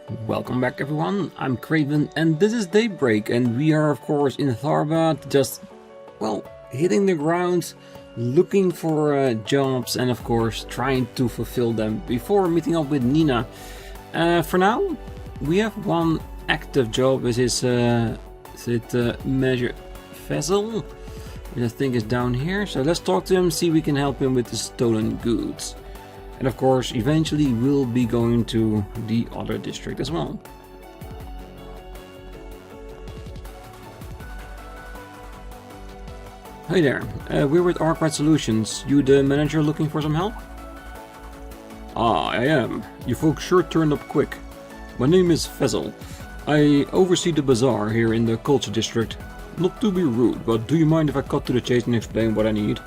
Welcome back everyone, I'm Craven and this is Daybreak, and we are of course in Tharbad, just, well, hitting the ground, looking for jobs and of course trying to fulfill them before meeting up with Nina. For now, we have one active job, which is Measure Vessel, which I think is down here, so let's talk to him, see if we can help him with the stolen goods. And of course, eventually we'll be going to the other district as well. Hi there, we're with ARKRIDE Solutions. You the manager looking for some help? Ah, I am. You folks sure turned up quick. My name is Vessel. I oversee the Bazaar here in the Culture District. Not to be rude, but do you mind if I cut to the chase and explain what I need?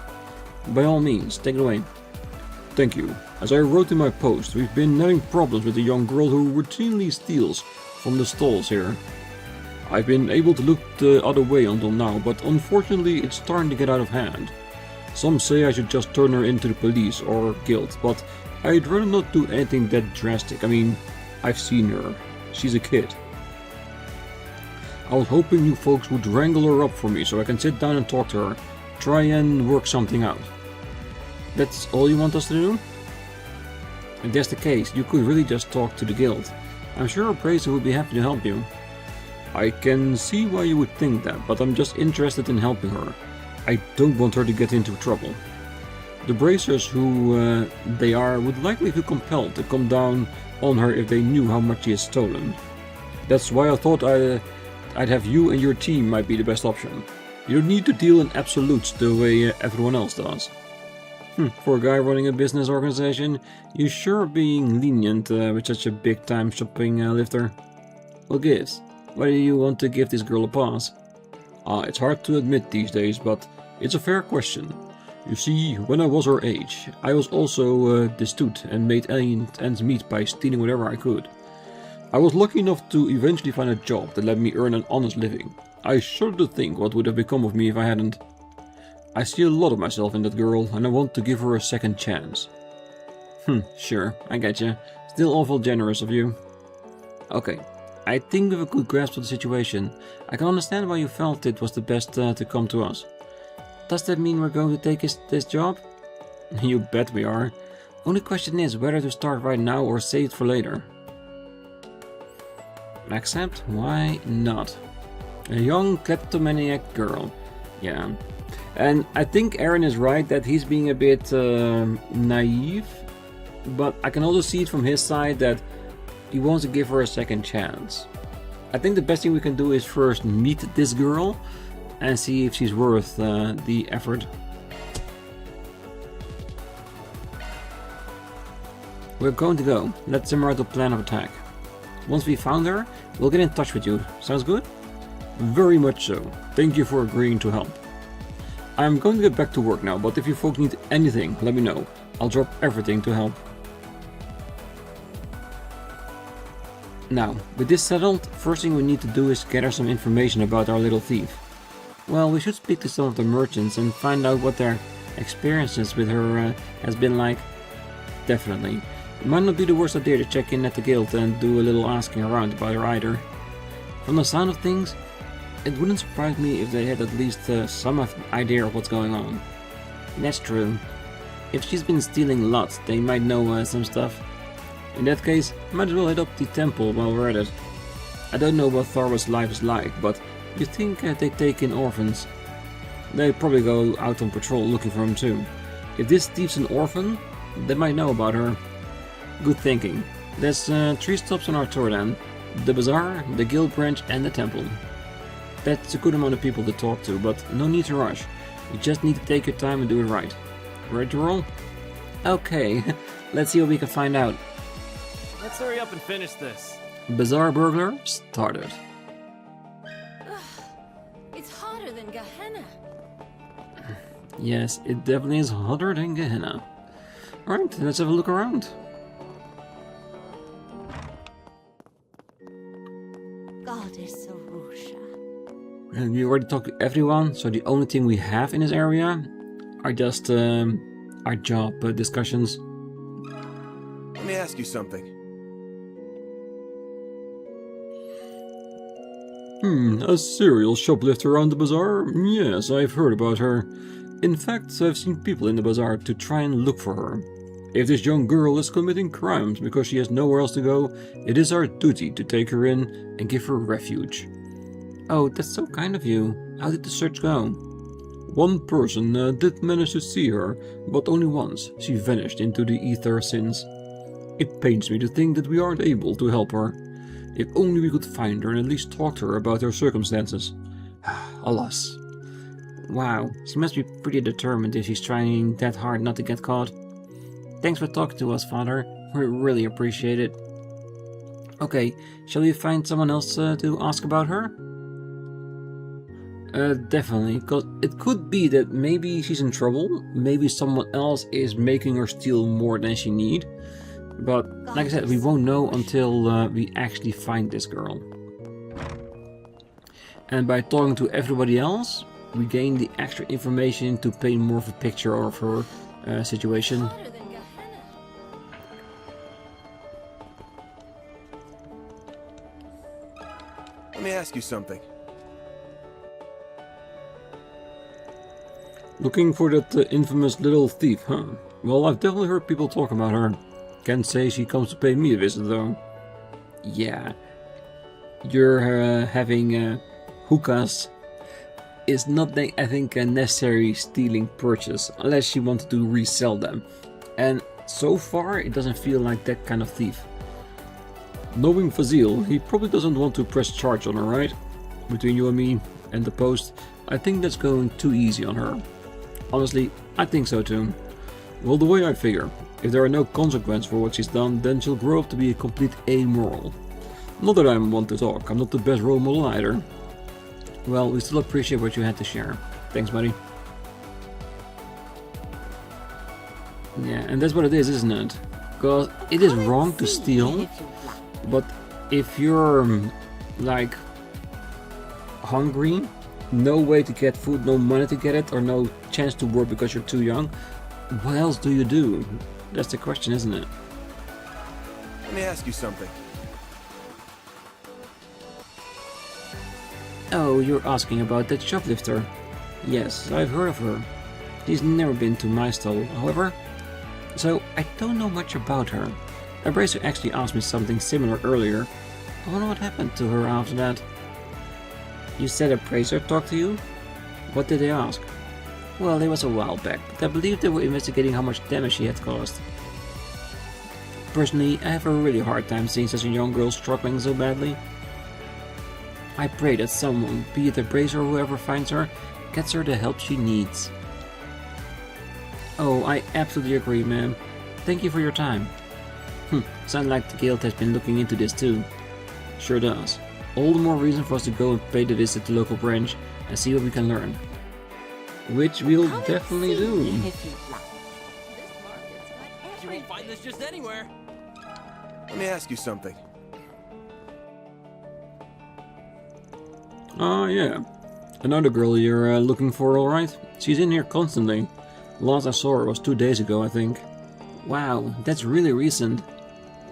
By all means, take it away. Thank you. As I wrote in my post, we've been having problems with a young girl who routinely steals from the stalls here. I've been able to look the other way until now, but unfortunately it's starting to get out of hand. Some say I should just turn her into the police or guild, but I'd rather not do anything that drastic. I mean, I've seen her. She's a kid. I was hoping you folks would wrangle her up for me so I can sit down and talk to her, try and work something out. That's all you want us to do? If that's the case, you could really just talk to the guild. I'm sure a bracer would be happy to help you. I can see why you would think that, but I'm just interested in helping her. I don't want her to get into trouble. The bracers, who they are, would likely feel compelled to come down on her if they knew how much she has stolen. That's why I thought I'd have you and your team might be the best option. You don't need to deal in absolutes the way everyone else does. For a guy running a business organization, you're sure being lenient with such a big-time shopping lifter. What gives? Why do you want to give this girl a pass? It's hard to admit these days, but it's a fair question. You see, when I was her age, I was also destitute and made ends meet by stealing whatever I could. I was lucky enough to eventually find a job that let me earn an honest living. I shudder to think what would have become of me if I hadn't. I see a lot of myself in that girl, and I want to give her a second chance. Sure, I getcha. Still awful generous of you. Okay, I think we have a good grasp of the situation. I can understand why you felt it was the best to come to us. Does that mean we're going to take this job? You bet we are. Only question is whether to start right now or save it for later. Accept? Why not? A young kleptomaniac girl. Yeah. And I think Aaron is right that he's being a bit naive, but I can also see it from his side that he wants to give her a second chance. I think the best thing we can do is first meet this girl and see if she's worth the effort. We're going to go. Let's simmer out the plan of attack. Once we found her, we'll get in touch with you. Sounds good? Very much so. Thank you for agreeing to help. I'm going to get back to work now, but if you folks need anything, let me know. I'll drop everything to help. Now, with this settled, first thing we need to do is gather some information about our little thief. Well, we should speak to some of the merchants and find out what their experiences with her has been like. Definitely. It might not be the worst idea to check in at the guild and do a little asking around about her either. From the sound of things, it wouldn't surprise me if they had at least some idea of what's going on. That's true. If she's been stealing lots, they might know some stuff. In that case, might as well hit up the temple while we're at it. I don't know what Tharbad's life is like, but you think they take in orphans? They probably go out on patrol looking for them too. If this thief's an orphan, they might know about her. Good thinking. There's 3 stops on our tour then. The Bazaar, the guild branch and the temple. That's a good amount of people to talk to, but no need to rush. You just need to take your time and do it right. Ready to roll? Okay, let's see what we can find out. Let's hurry up and finish this. Bazaar burglar started. It's hotter than Gehenna. Yes, it definitely is hotter than Gehenna. Alright, let's have a look around. Goddess Arusha. And we already talked to everyone, so the only thing we have in this area are just our job discussions. Let me ask you something. A serial shoplifter around the bazaar? Yes, I've heard about her. In fact, I've seen people in the bazaar to try and look for her. If this young girl is committing crimes because she has nowhere else to go, it is our duty to take her in and give her refuge. Oh, that's so kind of you. How did the search go? One person did manage to see her, but only once. She vanished into the ether since. It pains me to think that we aren't able to help her. If only we could find her and at least talk to her about her circumstances. Alas. Wow, she must be pretty determined if she's trying that hard not to get caught. Thanks for talking to us, Father. We really appreciate it. Okay, shall we find someone else to ask about her? Definitely, because it could be that maybe she's in trouble, maybe someone else is making her steal more than she need. But, like I said, we won't know until we actually find this girl. And by talking to everybody else, we gain the extra information to paint more of a picture of her situation. Let me ask you something. Looking for that infamous little thief, huh? Well, I've definitely heard people talk about her. Can't say she comes to pay me a visit, though. Yeah. You're having hookahs is not, I think, a necessary stealing purchase, unless she wanted to resell them. And so far, it doesn't feel like that kind of thief. Knowing Fazil, he probably doesn't want to press charge on her, right? Between you and me and the post, I think that's going too easy on her. Honestly, I think so too. Well, the way I figure, if there are no consequences for what she's done, then she'll grow up to be a complete amoral. Not that I'm one to talk, I'm not the best role model either. Well, we still appreciate what you had to share. Thanks, buddy. Yeah, and that's what it is, isn't it? Because it is wrong to steal, but if you're, like, hungry, no way to get food, no money to get it, or no chance to work because you're too young, what else do you do? That's the question, isn't it? Let me ask you something. Oh, you're asking about that shoplifter. Yes, I've heard of her. She's never been to my stall, however. So, I don't know much about her. A bracer actually asked me something similar earlier. I wonder what happened to her after that. You said a bracer talked to you? What did they ask? Well, it was a while back, but I believe they were investigating how much damage she had caused. Personally, I have a really hard time seeing such a young girl struggling so badly. I pray that someone, be it a bracer or whoever finds her, gets her the help she needs. Oh, I absolutely agree, ma'am. Thank you for your time. Sounds like the guild has been looking into this too. Sure does. All the more reason for us to go and pay the visit to the local branch and see what we can learn. Which we'll definitely do. You won't find this just anywhere. Let me ask you something. Ah, yeah. Another girl you're looking for, alright? She's in here constantly. Last I saw her was 2 days ago, I think. Wow, that's really recent.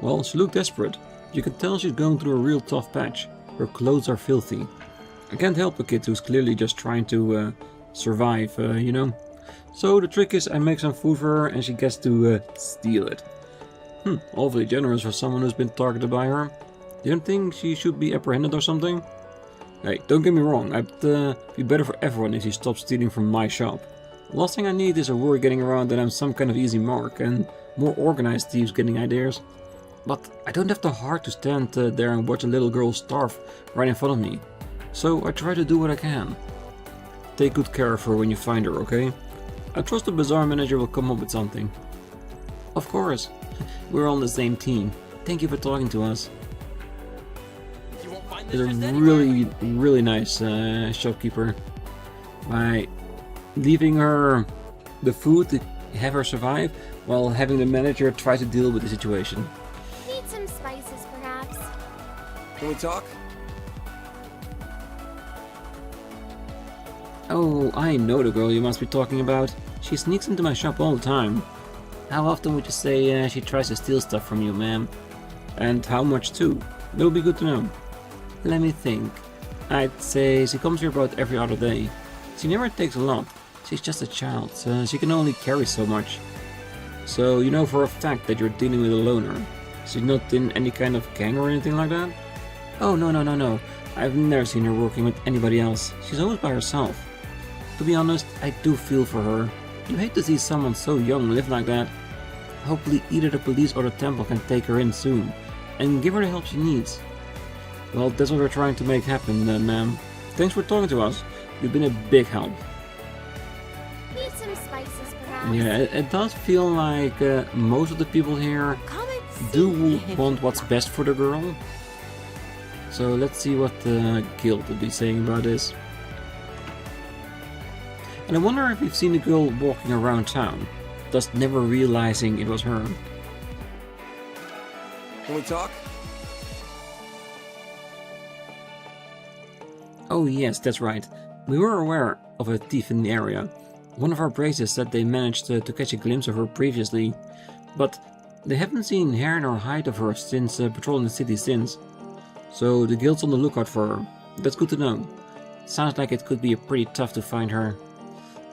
Well, she looked desperate. You can tell she's going through a real tough patch. Her clothes are filthy. I can't help a kid who's clearly just trying to survive, you know? So the trick is I make some food for her and she gets to steal it. Awfully generous for someone who's been targeted by her. You don't think she should be apprehended or something? Hey, don't get me wrong, I'd be better for everyone if she stopped stealing from my shop. The last thing I need is a worry getting around that I'm some kind of easy mark and more organized thieves getting ideas. But I don't have the heart to stand there and watch a little girl starve right in front of me. So I try to do what I can. Take good care of her when you find her, okay? I trust the Bazaar manager will come up with something. Of course. We're on the same team. Thank you for talking to us. He's a really nice shopkeeper. By leaving her the food to have her survive, while having the manager try to deal with the situation. Need some spices, perhaps? Can we talk? Oh, I know the girl you must be talking about. She sneaks into my shop all the time. How often would you say she tries to steal stuff from you, ma'am? And how much too? That'll be good to know. Let me think. I'd say she comes here about every other day. She never takes a lot. She's just a child, so she can only carry so much. So you know for a fact that you're dealing with a loner. She's not in any kind of gang or anything like that? Oh, no. I've never seen her working with anybody else. She's always by herself. To be honest, I do feel for her. You hate to see someone so young live like that. Hopefully either the police or the temple can take her in soon and give her the help she needs. Well, that's what we're trying to make happen, ma'am. Thanks for talking to us. You've been a big help. Need some spices, perhaps? Yeah, it does feel like most of the people here do want what's best for the girl. So let's see what the guild will be saying about this. And I wonder if we've seen a girl walking around town, thus never realizing it was her. Can we talk? Oh yes, that's right. We were aware of a thief in the area. One of our braces said they managed to catch a glimpse of her previously, but they haven't seen hair nor hide of her since patrolling the city since. So the guild's on the lookout for her. That's good to know. Sounds like it could be pretty tough to find her.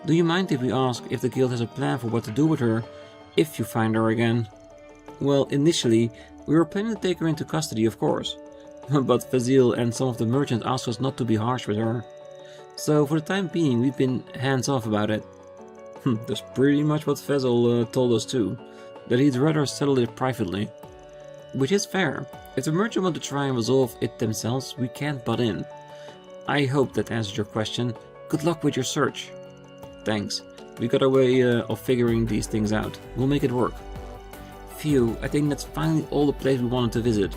Do you mind if we ask if the guild has a plan for what to do with her if you find her again? Well, initially, we were planning to take her into custody, of course. But Fazil and some of the merchants asked us not to be harsh with her. So for the time being, we've been hands-off about it. That's pretty much what Fazil told us too, that he'd rather settle it privately. Which is fair. If the merchants want to try and resolve it themselves, we can't butt in. I hope that answers your question. Good luck with your search. Thanks. We got a way of figuring these things out. We'll make it work. Phew, I think that's finally all the place we wanted to visit.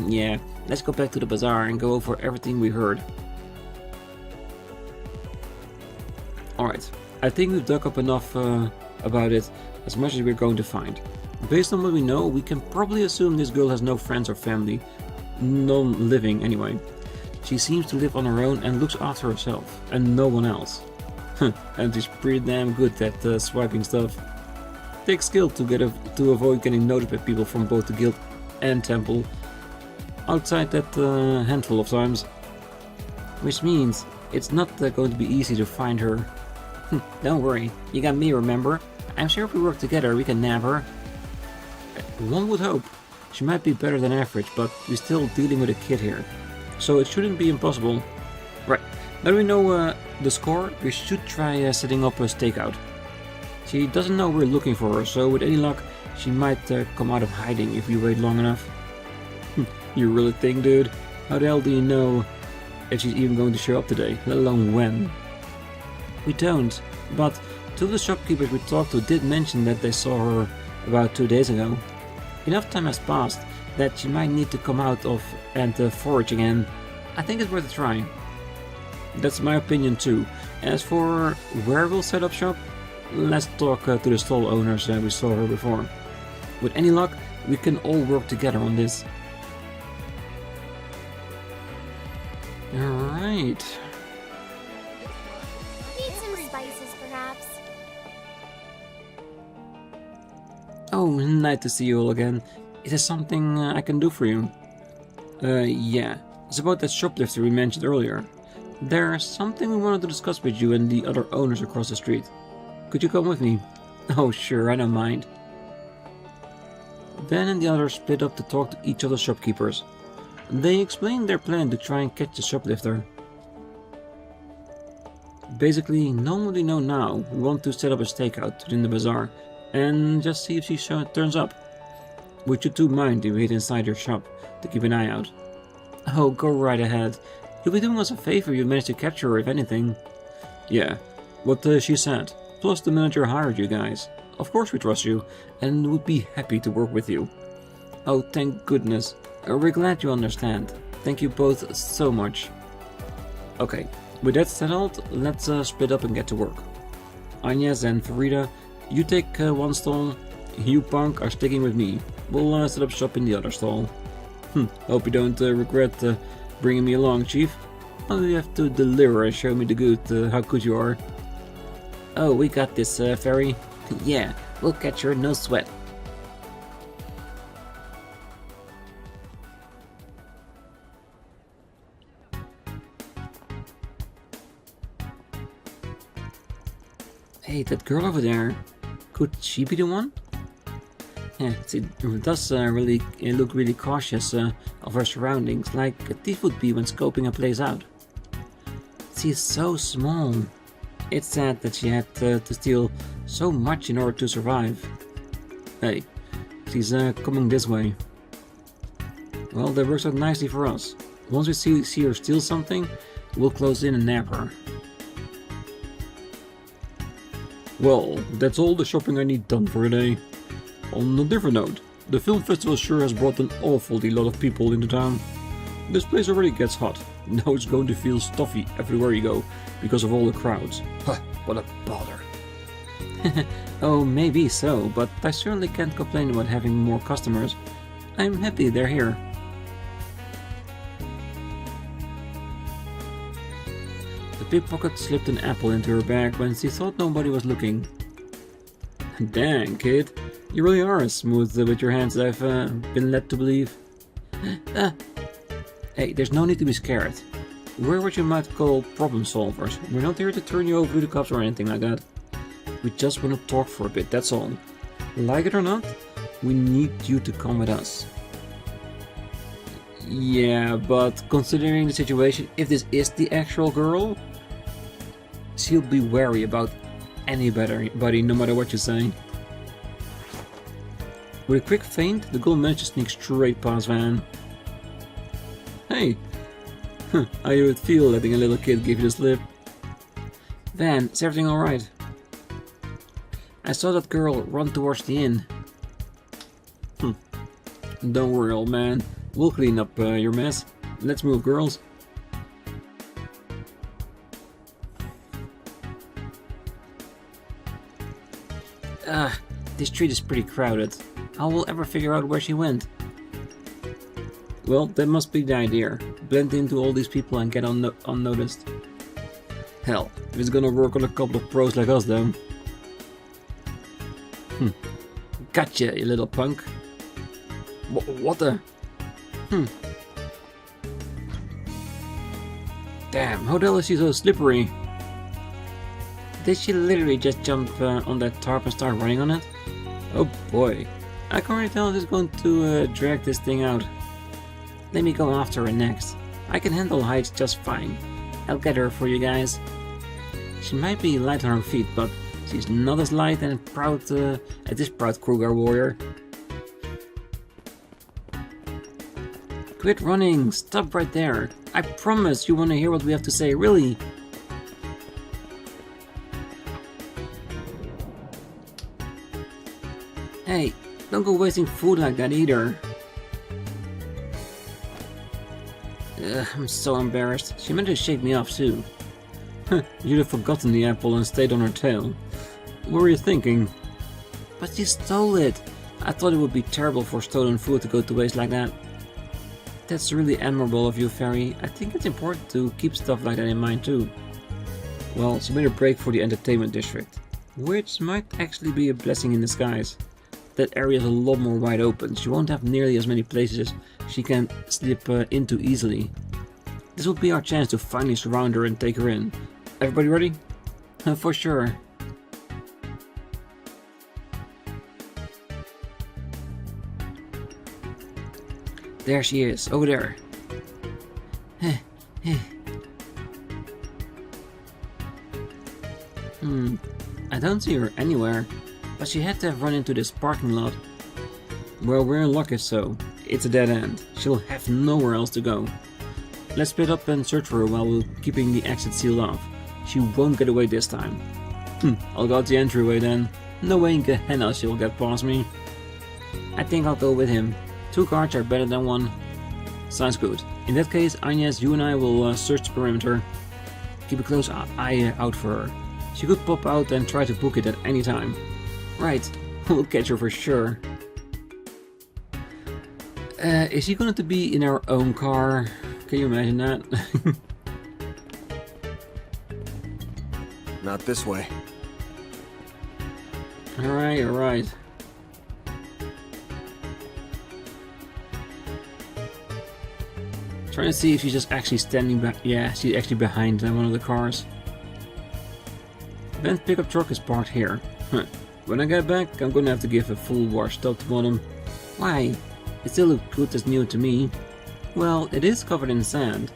Yeah, let's go back to the bazaar and go over everything we heard. Alright, I think we've dug up enough about it, as much as we're going to find. Based on what we know, we can probably assume this girl has no friends or family. None living, anyway. She seems to live on her own and looks after herself, and no one else. And she's pretty damn good at swiping stuff. Takes skill to avoid getting noticed by people from both the guild and temple. Outside that handful of times. Which means it's not going to be easy to find her. Don't worry, you got me, remember? I'm sure if we work together we can nab her. One would hope. She might be better than average, but we're still dealing with a kid here. So it shouldn't be impossible. Right, now that we know the score, we should try setting up a stakeout. She doesn't know we're looking for her, so with any luck, she might come out of hiding if we wait long enough. You really think, dude? How the hell do you know if she's even going to show up today, let alone when? We don't, but two of the shopkeepers we talked to did mention that they saw her about 2 days ago. Enough time has passed that she might need to come out of and forage again. I think it's worth a try. That's my opinion too. As for where we'll set up shop, let's talk to the stall owners we saw her before. With any luck, we can all work together on this. Alright. Need some spices, perhaps? Oh, nice to see you all again. Is there something I can do for you? Yeah. It's about that shoplifter we mentioned earlier. There's something we wanted to discuss with you and the other owners across the street. Could you come with me? Oh, sure, I don't mind. Ben and the others split up to talk to each other's shopkeepers. They explained their plan to try and catch the shoplifter. Basically, knowing what we know now, we want to set up a stakeout within the bazaar and just see if she turns up. Would you two mind if we hid inside your shop to keep an eye out? Oh, go right ahead. You'll be doing us a favor if you manage to capture her, if anything. Yeah, what she said. Plus the manager hired you guys. Of course we trust you, and would be happy to work with you. Oh, thank goodness. We're glad you understand. Thank you both so much. Okay, with that settled, let's split up and get to work. Agnes and Farida, you take one stall. You punk are sticking with me. We'll set up shop in the other stall. Hope you don't regret bringing me along, Chief. Only you have to deliver and show me the good, how good you are. Oh, we got this, Fairy. Yeah, we'll catch her, no sweat. Hey, that girl over there. Could she be the one? Yeah, it does really look really cautious of her surroundings, like a thief would be when scoping a place out. She's so small. It's sad that she had to steal so much in order to survive. Hey, she's coming this way. Well, that works out nicely for us. Once we see her steal something, we'll close in and nab her. Well, that's all the shopping I need done for a day. On a different note, the film festival sure has brought an awfully lot of people into town. This place already gets hot. Now it's going to feel stuffy everywhere you go because of all the crowds. Huh, what a bother. Oh, maybe so, but I certainly can't complain about having more customers. I'm happy they're here. The pickpocket slipped an apple into her bag when she thought nobody was looking. Dang, kid. You really are as smooth with your hands as I've been led to believe. Hey, there's no need to be scared. We're what you might call problem solvers. We're not here to turn you over to the cops or anything like that. We just want to talk for a bit, that's all. Like it or not, we need you to come with us. Yeah, but considering the situation, if this is the actual girl, she'll be wary about anybody, no matter what you say. With a quick feint, the girl managed to sneak straight past Van. Hey, how you would feel letting a little kid give you the slip? Van, is everything alright? I saw that girl run towards the inn. Don't worry, old man. We'll clean up your mess. Let's move, girls. This street is pretty crowded. How will ever figure out where she went? Well, that must be the idea. Blend into all these people and get unnoticed. Hell, if it's gonna work on a couple of pros like us, though. Gotcha, you little punk. What the? Damn, how the hell is she so slippery? Did she literally just jump on that tarp and start running on it? Oh boy. I can already tell she's going to drag this thing out. Let me go after her next. I can handle heights just fine. I'll get her for you guys. She might be light on her feet, but she's not as light and proud as this proud Kruger warrior. Quit running! Stop right there! I promise you want to hear what we have to say, really! Hey, don't go wasting food like that either. I'm so embarrassed. She meant to shake me off too. You'd have forgotten the apple and stayed on her tail. What were you thinking? But she stole it! I thought it would be terrible for stolen food to go to waste like that. That's really admirable of you, Fairy. I think it's important to keep stuff like that in mind too. Well, she made a break for the entertainment district. Which might actually be a blessing in disguise. That area is a lot more wide open. She won't have nearly as many places she can slip into easily. This will be our chance to finally surround her and take her in. Everybody ready? For sure. There she is, over there. I don't see her anywhere, but she had to have run into this parking lot. Well, we're in luck if so. It's a dead end. She'll have nowhere else to go. Let's split up and search for her while we're keeping the exit sealed off. She won't get away this time. I'll go out the entryway then. No way in Gehenna she'll get past me. I think I'll go with him. 2 guards are better than 1. Sounds good. In that case, Agnes, you and I will search the perimeter. Keep a close eye out for her. She could pop out and try to book it at any time. Right, we'll catch her for sure. Is she going to be in our own car? Can you imagine that? Not this way. Alright. Trying to see if she's just actually standing back. Yeah, she's actually behind one of the cars. Ben's pickup truck is parked here. When I get back, I'm gonna have to give a full wash top to bottom. Why? It still looks good as new to me. Well, it is covered in sand.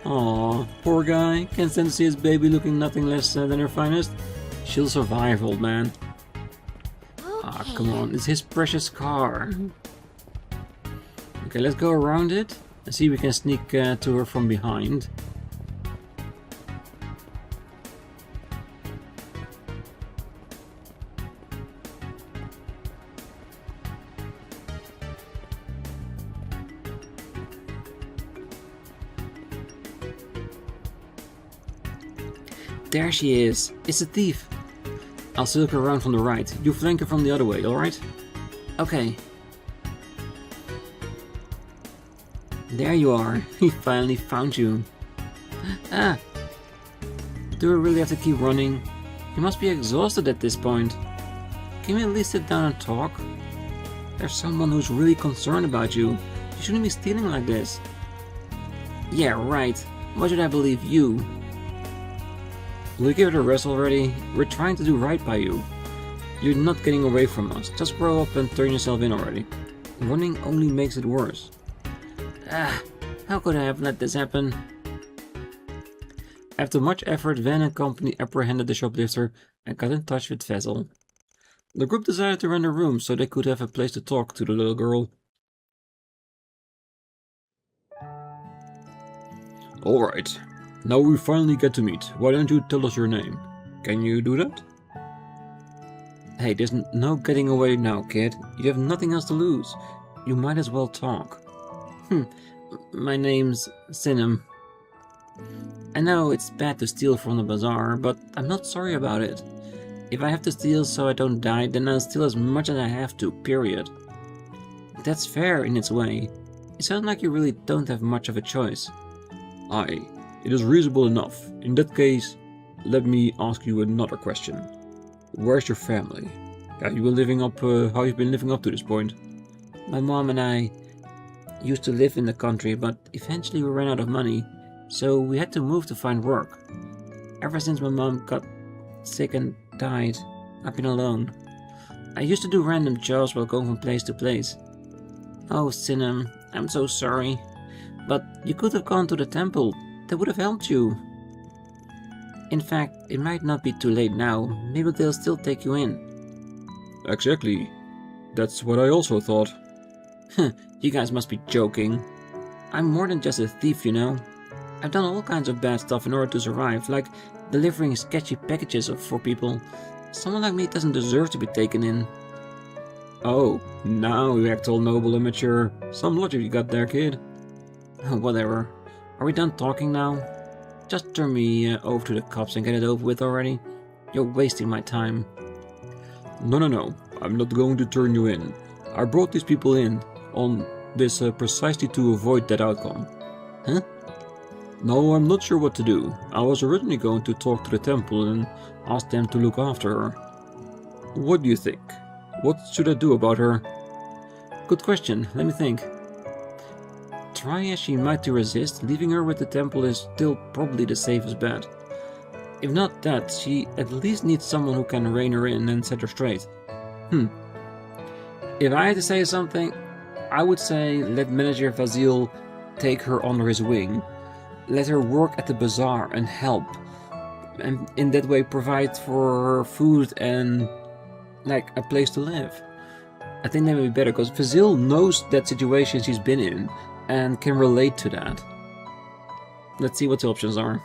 Aw, poor guy. Can't stand to see his baby looking nothing less than her finest. She'll survive, old man. Ah, come on, it's his precious car. Okay, let's go around it and see if we can sneak to her from behind. There she is. It's a thief. I'll silk her around from the right. You flank her from the other way, alright? Okay. There you are. He finally found you. Ah! Do we really have to keep running? You must be exhausted at this point. Can we at least sit down and talk? There's someone who's really concerned about you. You shouldn't be stealing like this. Yeah, right. Why should I believe you? Will you give it a rest already? We're trying to do right by you. You're not getting away from us. Just grow up and turn yourself in already. Running only makes it worse. Ah, how could I have let this happen? After much effort, Van and company apprehended the shoplifter and got in touch with Vezel. The group decided to rent a room so they could have a place to talk to the little girl. Alright, now we finally get to meet. Why don't you tell us your name? Can you do that? Hey, there's no getting away now, kid. You have nothing else to lose. You might as well talk. My name's Sinem. I know it's bad to steal from the bazaar, but I'm not sorry about it. If I have to steal so I don't die, then I'll steal as much as I have to, period. That's fair in its way. It sounds like you really don't have much of a choice. Aye, it is reasonable enough. In that case, let me ask you another question. Where's your family? Have you been living up, how you've been living up to this point? My mom and I used to live in the country, but eventually we ran out of money, so we had to move to find work. Ever since my mom got sick and died, I've been alone. I used to do random jobs while going from place to place. Oh, Sinem, I'm so sorry. But you could have gone to the temple. That would have helped you. In fact, it might not be too late now. Maybe they'll still take you in. Exactly. That's what I also thought. You guys must be joking. I'm more than just a thief, you know. I've done all kinds of bad stuff in order to survive, like delivering sketchy packages for people. Someone like me doesn't deserve to be taken in. Oh, now you act all noble and mature. Some logic you got there, kid. Whatever. Are we done talking now? Just turn me over to the cops and get it over with already. You're wasting my time. No. I'm not going to turn you in. I brought these people in on this precisely to avoid that outcome. Huh? No, I'm not sure what to do. I was originally going to talk to the temple and ask them to look after her. What do you think? What should I do about her? Good question. Let me think. Try as she might to resist, leaving her with the temple is still probably the safest bet. If not that, she at least needs someone who can rein her in and set her straight. If I had to say something, I would say let manager Fazil take her under his wing. Let her work at the bazaar and help. And in that way provide for her food and like a place to live. I think that would be better because Fazil knows that situation she's been in and can relate to that. Let's see what the options are.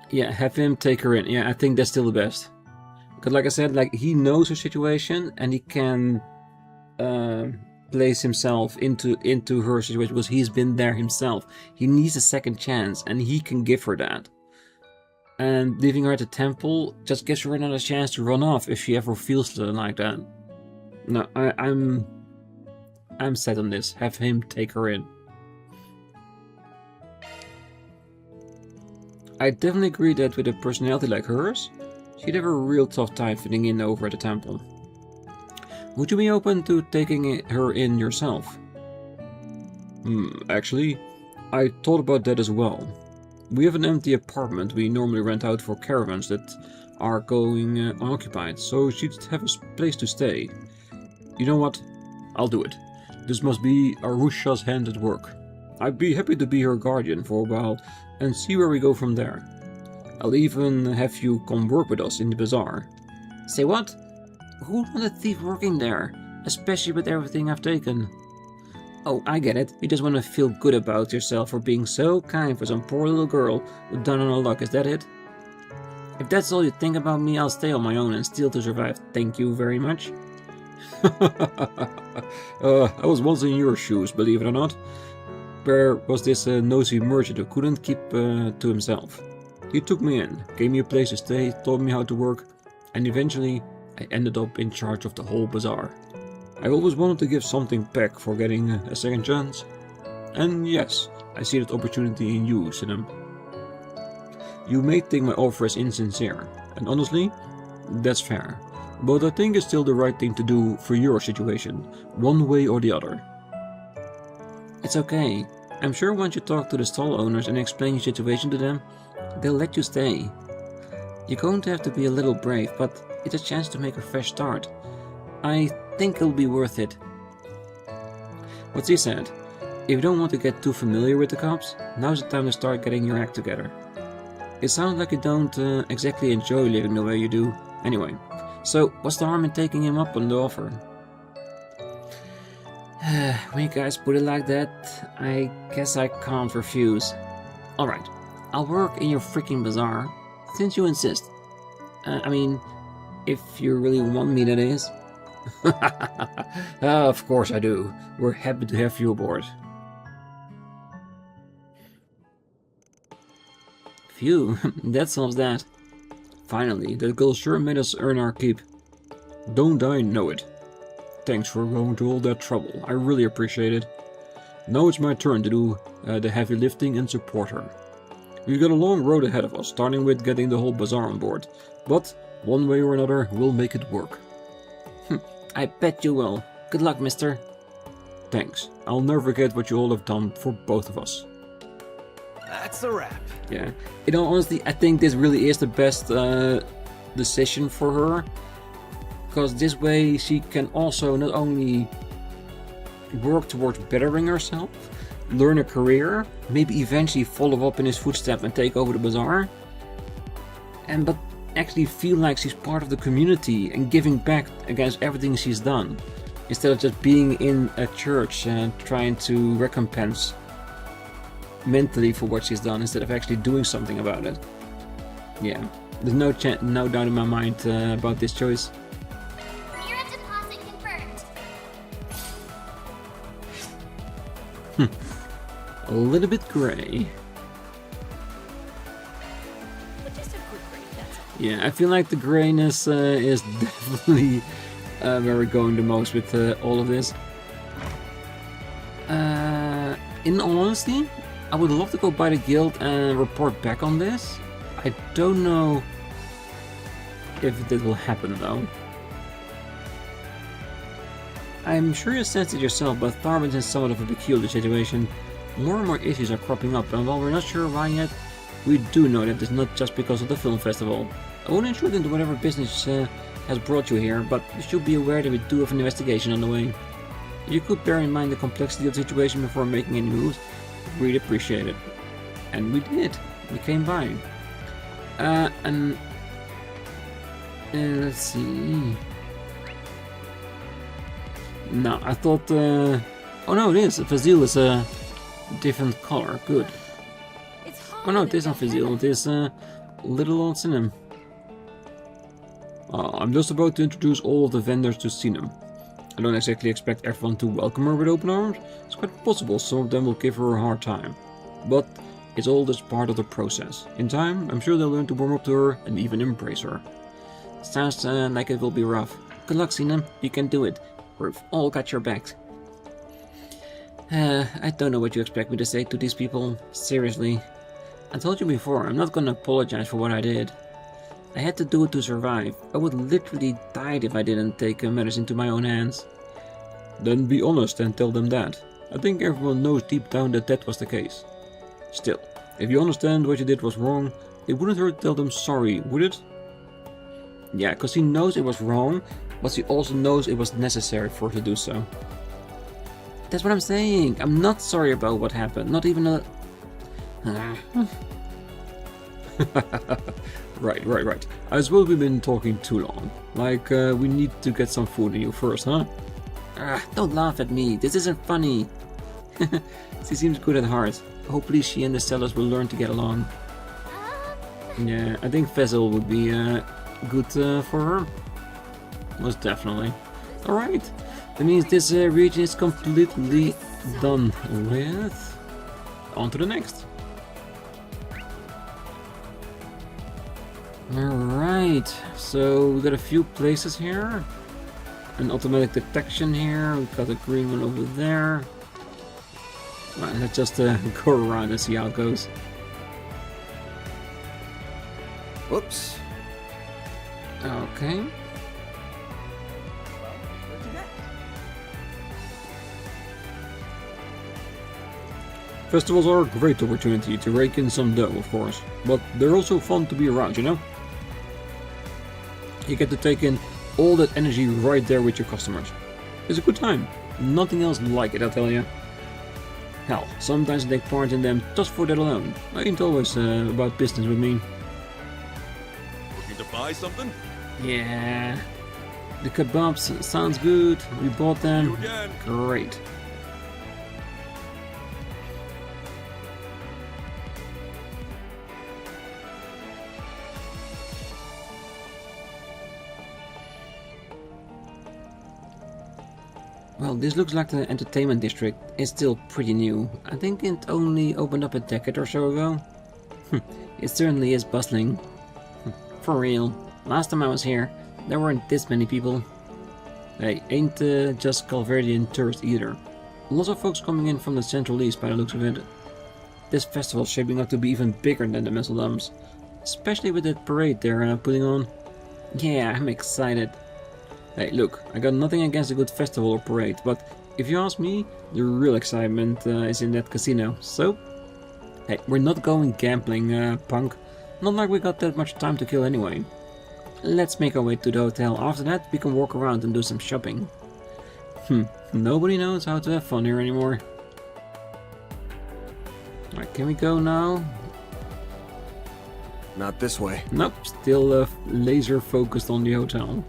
Yeah, have him take her in. Yeah, I think that's still the best. Because like I said, like he knows her situation and he can place himself into her situation because he's been there himself. He needs a second chance and he can give her that. And leaving her at the temple just gives her another chance to run off if she ever feels something like that. No, I'm set on this. Have him take her in. I definitely agree that with a personality like hers, she'd have a real tough time fitting in over at the temple. Would you be open to taking her in yourself? Actually, I thought about that as well. We have an empty apartment we normally rent out for caravans that are going unoccupied, so she'd have a place to stay. You know what? I'll do it. This must be Arusha's hand at work. I'd be happy to be her guardian for a while and see where we go from there. I'll even have you come work with us in the bazaar. Say what? Who would want a thief working there? Especially with everything I've taken. Oh, I get it. You just want to feel good about yourself for being so kind for some poor little girl who's down on her luck, is that it? If that's all you think about me, I'll stay on my own and steal to survive. Thank you very much. I was once in your shoes, believe it or not. There was this nosy merchant who couldn't keep to himself. He took me in, gave me a place to stay, taught me how to work, and eventually I ended up in charge of the whole bazaar. I always wanted to give something back for getting a second chance. And yes, I see that opportunity in you, Sinem. You may think my offer is insincere, and honestly, that's fair. But I think it's still the right thing to do for your situation, one way or the other. It's okay. I'm sure once you talk to the stall owners and explain your situation to them, they'll let you stay. You're going to have to be a little brave, but it's a chance to make a fresh start. I think it'll be worth it. What's he said? If you don't want to get too familiar with the cops, now's the time to start getting your act together. It sounds like you don't exactly enjoy living the way you do. Anyway, so what's the harm in taking him up on the offer? When you guys put it like that, I guess I can't refuse. Alright, I'll work in your freaking bazaar, since you insist. I mean, if you really want me, that is. Of course I do. We're happy to have you aboard. Phew, that solves that. Finally, that girl sure made us earn our keep. Don't I know it. Thanks for going to all that trouble. I really appreciate it. Now it's my turn to do the heavy lifting and support her. We've got a long road ahead of us, starting with getting the whole bazaar on board. But, one way or another, we'll make it work. I bet you will. Good luck, mister. Thanks. I'll never forget what you all have done for both of us. That's a wrap. Yeah. In all honesty, I think this really is the best decision for her. Because this way she can also not only work towards bettering herself, learn a career, maybe eventually follow up in his footsteps and take over the bazaar, but actually feel like she's part of the community and giving back against everything she's done, instead of just being in a church and trying to recompense mentally for what she's done instead of actually doing something about it. Yeah, there's no doubt in my mind about this choice. Mirror deposit confirmed. A little bit grey. But just a quick break, that's all. Yeah, I feel like the greyness is definitely where we're going the most with all of this. In all honesty, I would love to go by the guild and report back on this. I don't know if that will happen though. I'm sure you sensed it yourself, but Tharbin's in somewhat of a peculiar situation. More and more issues are cropping up, and while we're not sure why yet, we do know that it's not just because of the film festival. I won't intrude into whatever business has brought you here, but you should be aware that we do have an investigation on the way. If you could bear in mind the complexity of the situation before making any moves, we'd appreciate it. And we did. We came by. Let's see. No, I thought. Oh no, it is. Fazil is a different color. Good. Oh no, it is not Fazil. It is little old Sinem. I'm just about to introduce all of the vendors to Sinem. I don't exactly expect everyone to welcome her with open arms. It's quite possible some of them will give her a hard time. But it's all just part of the process. In time, I'm sure they'll learn to warm up to her and even embrace her. Sounds like it will be rough. Good luck, Sinem. You can do it. We've all got your backs. I don't know what you expect me to say to these people. Seriously. I told you before, I'm not gonna apologize for what I did. I had to do it to survive. I would literally die if I didn't take matters into my own hands. Then be honest and tell them that. I think everyone knows deep down that that was the case. Still, If you understand what you did was wrong, it wouldn't hurt to tell them sorry, would it? Yeah, because he knows it was wrong, but he also knows it was necessary for her to do so. That's what I'm saying. I'm not sorry about what happened. Not even a... Right. I suppose we've been talking too long. Like, we need to get some food in you first, huh? Don't laugh at me. This isn't funny. She seems good at heart. Hopefully she and the sellers will learn to get along. Yeah, I think Vezel would be good for her. Most definitely. Alright. That means this region is completely done with. On to the next. Alright, so we got a few places here. An automatic detection here. We've got a green one over there. Right, let's just go around and see how it goes. Whoops. Okay. Festivals are a great opportunity to rake in some dough, of course, but they're also fun to be around, you know? You get to take in all that energy right there with your customers. It's a good time. Nothing else like it, I tell you. Hell, sometimes I take part in them just for that alone. I ain't always about business with me. Looking to buy something? Yeah. The kebabs sounds good. We bought them. You again. Great. Well, this looks like the entertainment district. It's still pretty new. I think it only opened up a decade or so ago. It certainly is bustling. For real. Last time I was here, there weren't this many people. Hey, ain't just Calvardian tourists either. Lots of folks coming in from the Central East by the looks of it. This festival's shaping up to be even bigger than the Messeldums. Especially with that parade they're putting on. Yeah, I'm excited. Hey, look, I got nothing against a good festival or parade, but if you ask me, the real excitement is in that casino, so... Hey, we're not going gambling, punk. Not like we got that much time to kill anyway. Let's make our way to the hotel. After that, we can walk around and do some shopping. Nobody knows how to have fun here anymore. Alright, can we go now? Not this way. Nope, still laser focused on the hotel.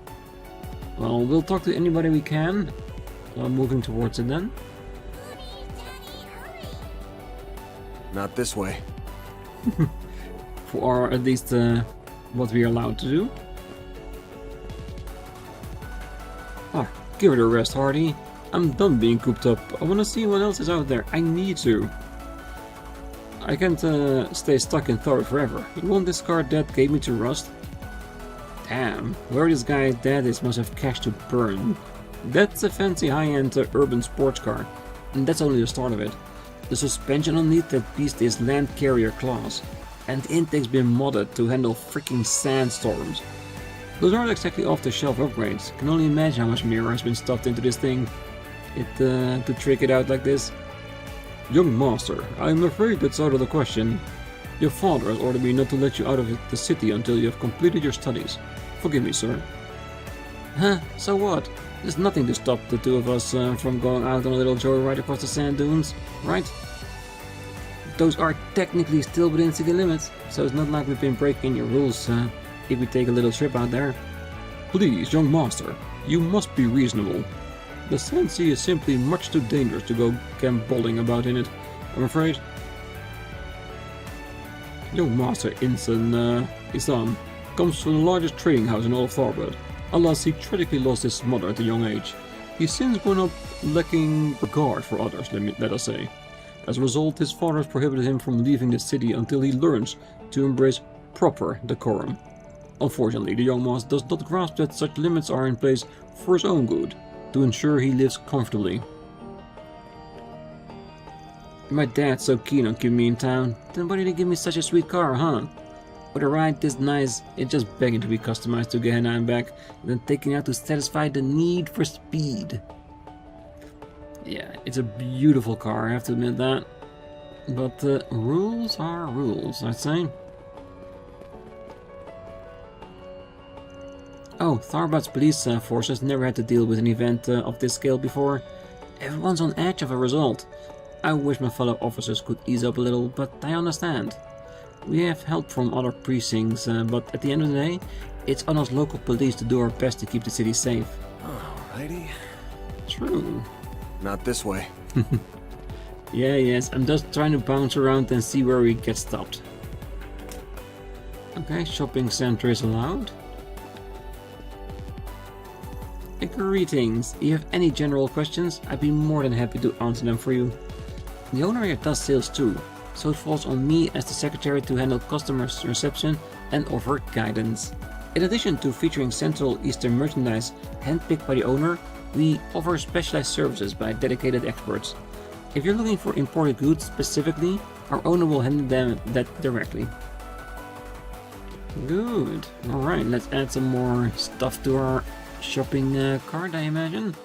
Well, we'll talk to anybody we can. So I'm moving towards it then. Not this way. For at least what we're allowed to do. Oh, give it a rest, Hardy. I'm done being cooped up. I want to see what else is out there. I need to. I can't stay stuck in Thor forever. You won't discard that gave me to rust? Damn, where this guy's dad is must have cash to burn. That's a fancy high-end urban sports car. And that's only the start of it. The suspension underneath that beast is land carrier class. And the intake's been modded to handle freaking sandstorms. Those aren't exactly off-the-shelf upgrades. Can only imagine how much mirror has been stuffed into this thing. To trick it out like this. Young master, I'm afraid that's out of the question. Your father has ordered me not to let you out of the city until you have completed your studies. Forgive me, sir. Huh? So what? There's nothing to stop the two of us from going out on a little joyride across the sand dunes, right? Those are technically still within city limits, so it's not like we've been breaking your rules if we take a little trip out there. Please, young master, you must be reasonable. The sand sea is simply much too dangerous to go gambolling about in it, I'm afraid. Young master Isan comes from the largest trading house in all of Tharbud. Alas, he tragically lost his mother at a young age. He's since grown up lacking regard for others, let us say. As a result, his father has prohibited him from leaving the city until he learns to embrace proper decorum. Unfortunately, the young master does not grasp that such limits are in place for his own good, to ensure he lives comfortably. My dad's so keen on keeping me in town, then why did he give me such a sweet car, huh? With a ride this nice, it's just begging to be customized to Gehenna and back, and then taken out to satisfy the need for speed. Yeah, it's a beautiful car, I have to admit that. But rules are rules, I'd say. Oh, Tharbad's police forces never had to deal with an event of this scale before. Everyone's on edge of a result. I wish my fellow officers could ease up a little, but I understand. We have help from other precincts, but at the end of the day, it's on us local police to do our best to keep the city safe. Alrighty. True. Not this way. Yes, I'm just trying to bounce around and see where we get stopped. Okay, shopping center is allowed. Greetings. If you have any general questions, I'd be more than happy to answer them for you. The owner here does sales too, so it falls on me as the secretary to handle customers' reception and offer guidance. In addition to featuring Central Eastern merchandise handpicked by the owner, we offer specialized services by dedicated experts. If you're looking for imported goods specifically, our owner will handle them that directly. Good. Alright, let's add some more stuff to our shopping cart, I imagine.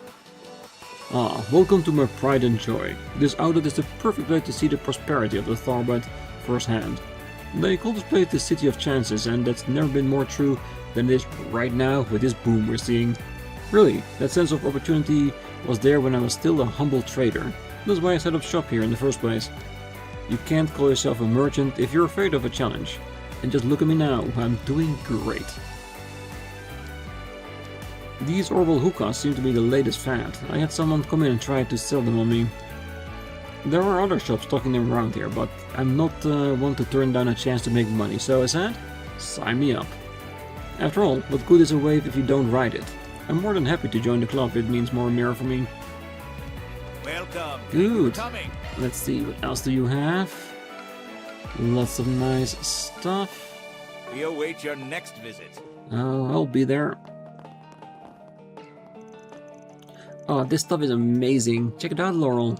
Welcome to my pride and joy. This outlet is the perfect way to see the prosperity of the Tharbad firsthand. They contemplate the city of chances, and that's never been more true than it is right now with this boom we're seeing. Really, that sense of opportunity was there when I was still a humble trader. That's why I set up shop here in the first place. You can't call yourself a merchant if you're afraid of a challenge. And just look at me now, I'm doing great. These orbital hookahs seem to be the latest fad. I had someone come in and try to sell them on me. There are other shops stocking them around here, but I'm not one to turn down a chance to make money, so I said, sign me up. After all, what good is a wave if you don't ride it? I'm more than happy to join the club, it means more mirror for me. Welcome. Good. Let's see, what else do you have? Lots of nice stuff. We await your next visit. Oh, I'll be there. Oh, this stuff is amazing. Check it out, Laurel.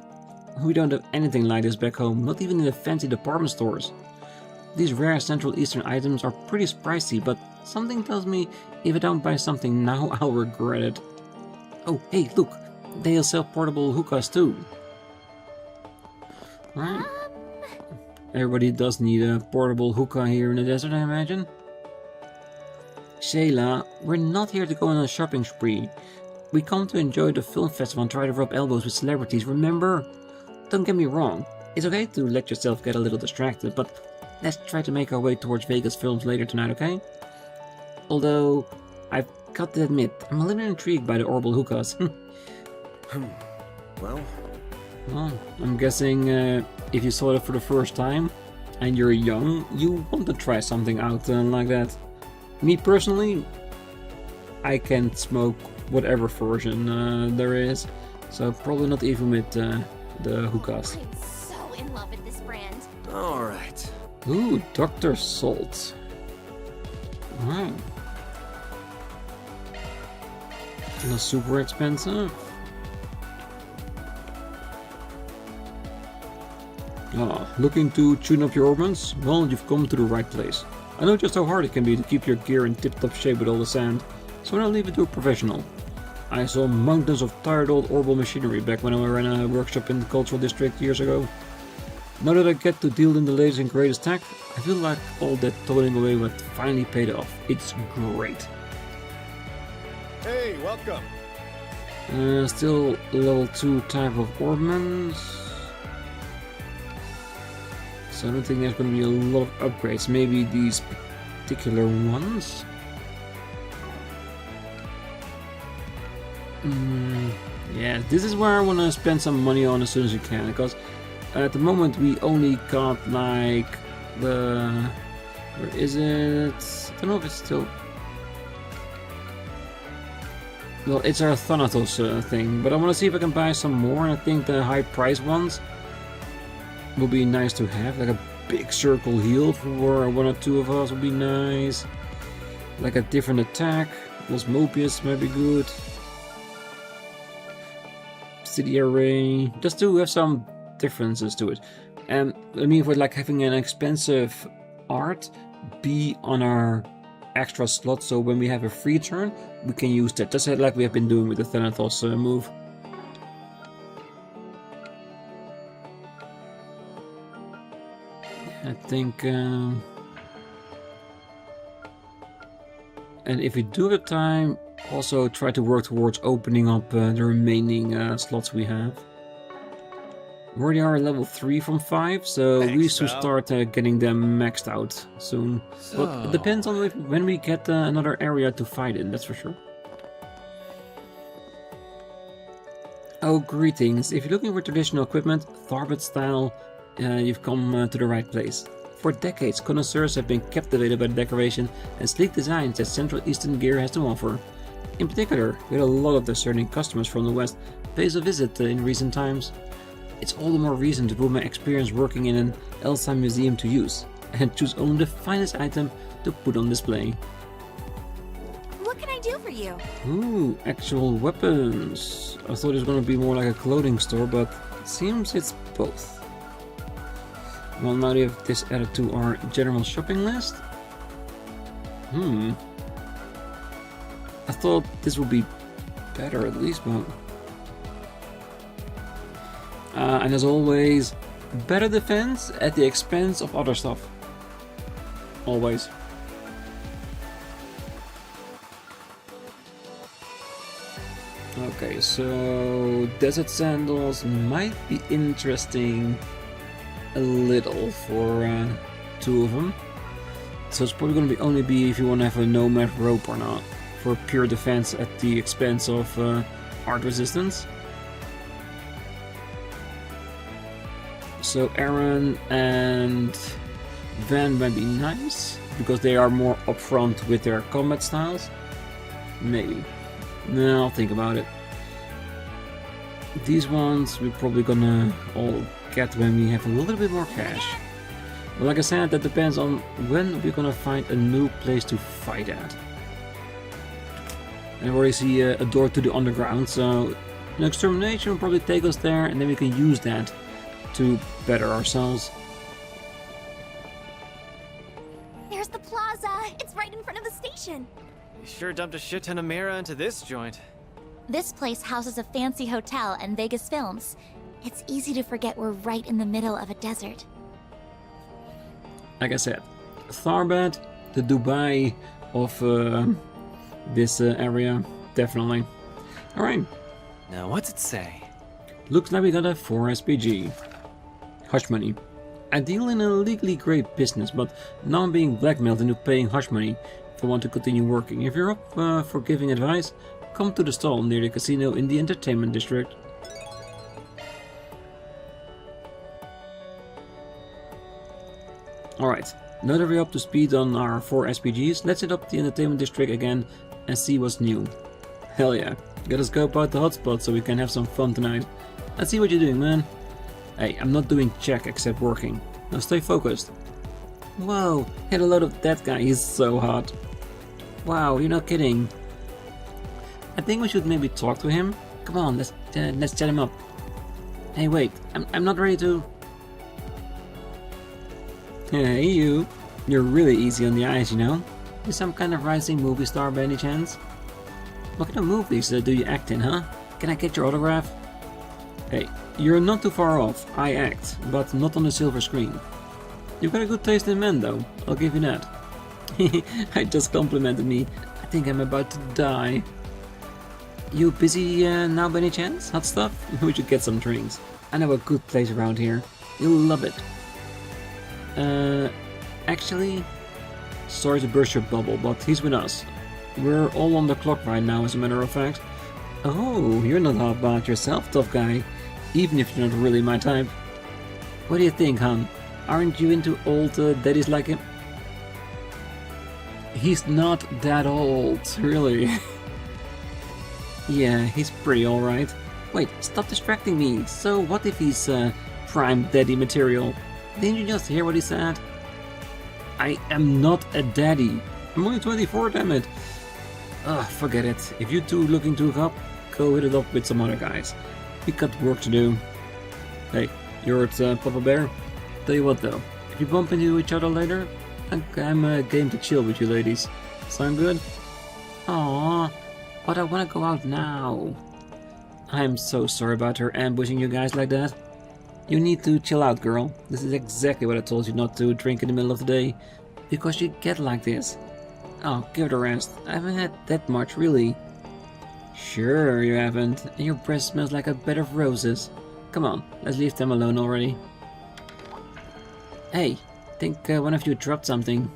We don't have anything like this back home, not even in the fancy department stores. These rare Central Eastern items are pretty pricey, but something tells me if I don't buy something now, I'll regret it. Oh, hey, look. They'll sell portable hookahs too. Right. Everybody does need a portable hookah here in the desert, I imagine. Shayla, we're not here to go on a shopping spree. We come to enjoy the film festival and try to rub elbows with celebrities, remember? Don't get me wrong, it's okay to let yourself get a little distracted, but let's try to make our way towards Vegas films later tonight, okay? Although, I've got to admit, I'm a little intrigued by the orbital hookahs. Well, I'm guessing if you saw it for the first time and you're young, you want to try something out like that. Me personally, I can smoke whatever version there is, so probably not even with the hookahs. I'm so in love with this brand. alright. Ooh, Dr. Salt. Alright. Not super expensive. Looking to tune up your organs? Well, you've come to the right place. I know just how hard it can be to keep your gear in tip-top shape with all the sand, so I'll leave it to a professional. I saw mountains of tired old orbital machinery back when I ran a workshop in the cultural district years ago. Now that I get to deal in the latest and greatest tech, I feel like all that toiling away would finally paid off. It's great. Hey, welcome. Still level 2 type of ornaments. So I don't think there's going to be a lot of upgrades. Maybe these particular ones. Yeah, this is where I want to spend some money on as soon as you can, because at the moment we only got like the... where is it? I don't know if it's still... Well, it's our Thanatos thing, but I want to see if I can buy some more, and I think the high price ones will be nice to have, like a big circle heal for one or two of us would be nice. Like a different attack, Osmopius might be good. City array, just to have some differences to it. And I mean, for like having an expensive art be on our extra slot, so when we have a free turn, we can use that, just like we have been doing with the Thanatos move. I think... and if we do have time, also try to work towards opening up the remaining slots we have. We already are level 3 from 5, so Thanks, we should pal. start getting them maxed out soon. But it depends on when we get another area to fight in, that's for sure. Oh, greetings. If you're looking for traditional equipment, Tharbad style, you've come to the right place. For decades, connoisseurs have been captivated by the decoration and sleek designs that Central Eastern gear has to offer. In particular, we had a lot of discerning customers from the West pay us a visit in recent times. It's all the more reason to put my experience working in an Elsa museum to use, and choose only the finest item to put on display. What can I do for you? Ooh, actual weapons. I thought it was going to be more like a clothing store, but it seems it's both. Well, now we have this added to our general shopping list. I thought this would be better at least, but... and as always, better defense at the expense of other stuff. Always. Okay, so desert sandals might be interesting a little for 2 of them. So it's probably going to be only be if you want to have a nomad rope or not, for pure defense at the expense of art resistance. So Aaron and Van might be nice, because they are more upfront with their combat styles. Maybe. No, I'll think about it. These ones we're probably gonna all get when we have a little bit more cash. But like I said, that depends on when we're gonna find a new place to fight at. And I already see a door to the underground, so an extermination will probably take us there, and then we can use that to better ourselves. There's the plaza. It's right in front of the station. You sure dumped a shit ton of Mira into this joint. This place houses a fancy hotel and Vegas Films. It's easy to forget we're right in the middle of a desert. Like I said, Tharbad, the Dubai of this area, definitely. Alright, Now what's it say? looks like we got a 4 SPG. Hush money. I deal in a legally great business, but now I'm being blackmailed into paying hush money if I want to continue working. If you're up for giving advice, come to the stall near the casino in the entertainment district. Alright, now that we're up to speed on our 4 SPGs, let's hit up the entertainment district again and see what's new. Hell yeah, gotta scope out the hotspot so we can have some fun tonight. Let's see what you're doing, man. Hey, I'm not doing check except working. Now stay focused. Whoa, hit a load of that guy, he's so hot. Wow, you're not kidding. I think we should maybe talk to him. Come on, let's chat him up. Hey, wait, I'm not ready to... Hey, you. You're really easy on the eyes, you know? You some kind of rising movie star by any chance? What kind of movies do you act in, huh? Can I get your autograph? Hey, you're not too far off. I act, but not on the silver screen. You've got a good taste in men, though. I'll give you that. I just complimented me. I think I'm about to die. You busy now by any chance? Hot stuff? We should get some drinks. I know a good place around here. You'll love it. Actually, sorry to burst your bubble, but he's with us. We're all on the clock right now, as a matter of fact. Oh, you're not hot about yourself, tough guy. Even if you're not really my type. What do you think, hon? Aren't you into old daddies like him? He's not that old, really. Yeah, he's pretty alright. Wait, stop distracting me. So what if he's prime daddy material? Didn't you just hear what he said? I am not a daddy. I'm only 24, damn it. Ugh, forget it. If you two looking to hook up, go hit it up with some other guys. We got work to do. Hey, you're at Papa Bear? Tell you what though, if you bump into each other later, I'm game to chill with you ladies. Sound good? Aww, but I wanna go out now. I'm so sorry about her ambushing you guys like that. You need to chill out, girl. This is exactly what I told you not to drink in the middle of the day. Because you get like this. Oh, give it a rest. I haven't had that much, really. Sure, you haven't. And your breath smells like a bed of roses. Come on, let's leave them alone already. Hey, think one of you dropped something.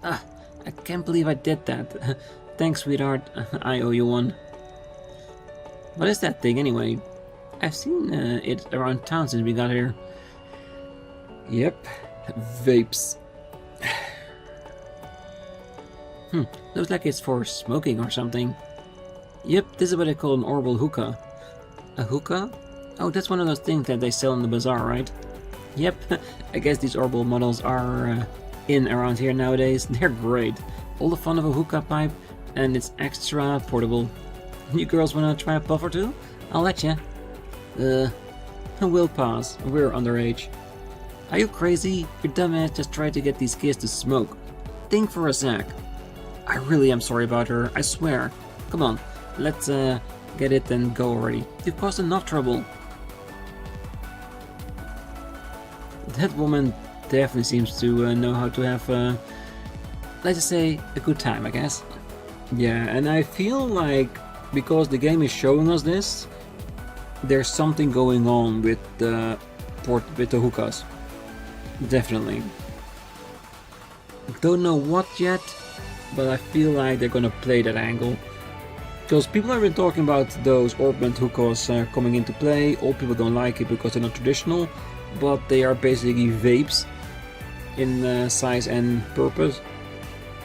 Ah, I can't believe I did that. Thanks, sweetheart. I owe you one. What is that thing, anyway? I've seen it around town since we got here. Yep, vapes. Looks like it's for smoking or something. Yep, this is what they call an orbital hookah. A hookah? Oh, that's one of those things that they sell in the bazaar, right? Yep, I guess these orbital models are in around here nowadays. They're great. All the fun of a hookah pipe, and it's extra portable. You girls wanna try a puff or two? I'll let ya. We'll pass. We're underage. Are you crazy? Your dumbass just tried to get these kids to smoke. Think for a sec. I really am sorry about her, I swear. Come on, let's get it and go already. You've caused enough trouble. That woman definitely seems to know how to have, let's just say, a good time, I guess. Yeah, and I feel like, because the game is showing us this, there's something going on with the hookahs. Definitely. Don't know what yet, but I feel like they're gonna play that angle. Because people have been talking about those ornament hookahs coming into play. All people don't like it because they're not traditional, but they are basically vapes in size and purpose.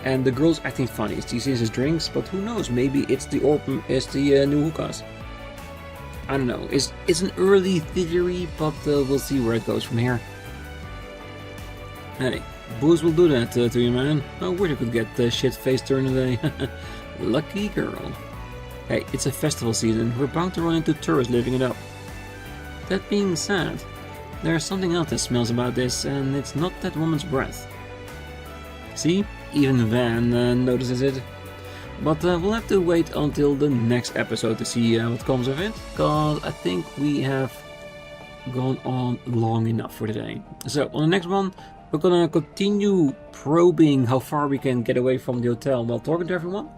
And the girls acting funny. She sees his drinks, but who knows? Maybe it's the new hookahs. I don't know. It's an early theory, but we'll see where it goes from here. Hey, booze will do that to you, man. I wish I could get shit-faced during the day. Lucky girl. Hey, it's a festival season. We're bound to run into tourists living it up. That being said, there's something else that smells about this, and it's not that woman's breath. See? Even Van notices it. But we'll have to wait until the next episode to see what comes of it, because I think we have gone on long enough for today. So, on the next one, we're gonna continue probing how far we can get away from the hotel while talking to everyone.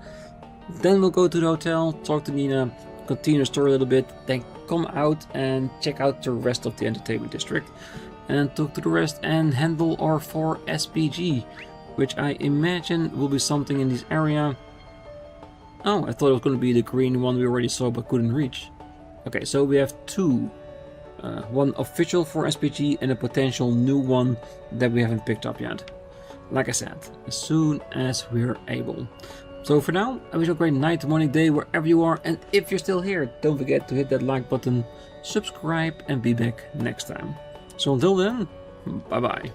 Then we'll go to the hotel, talk to Nina, continue the story a little bit, then come out and check out the rest of the entertainment district, and talk to the rest and handle our 4 SPG, which I imagine will be something in this area. Oh, I thought it was going to be the green one we already saw but couldn't reach. Okay, so we have 2. One official for SPG and a potential new one that we haven't picked up yet. Like I said, as soon as we're able. So for now, I wish you a great night, morning, day, wherever you are. And if you're still here, don't forget to hit that like button, subscribe, and be back next time. So until then, bye bye.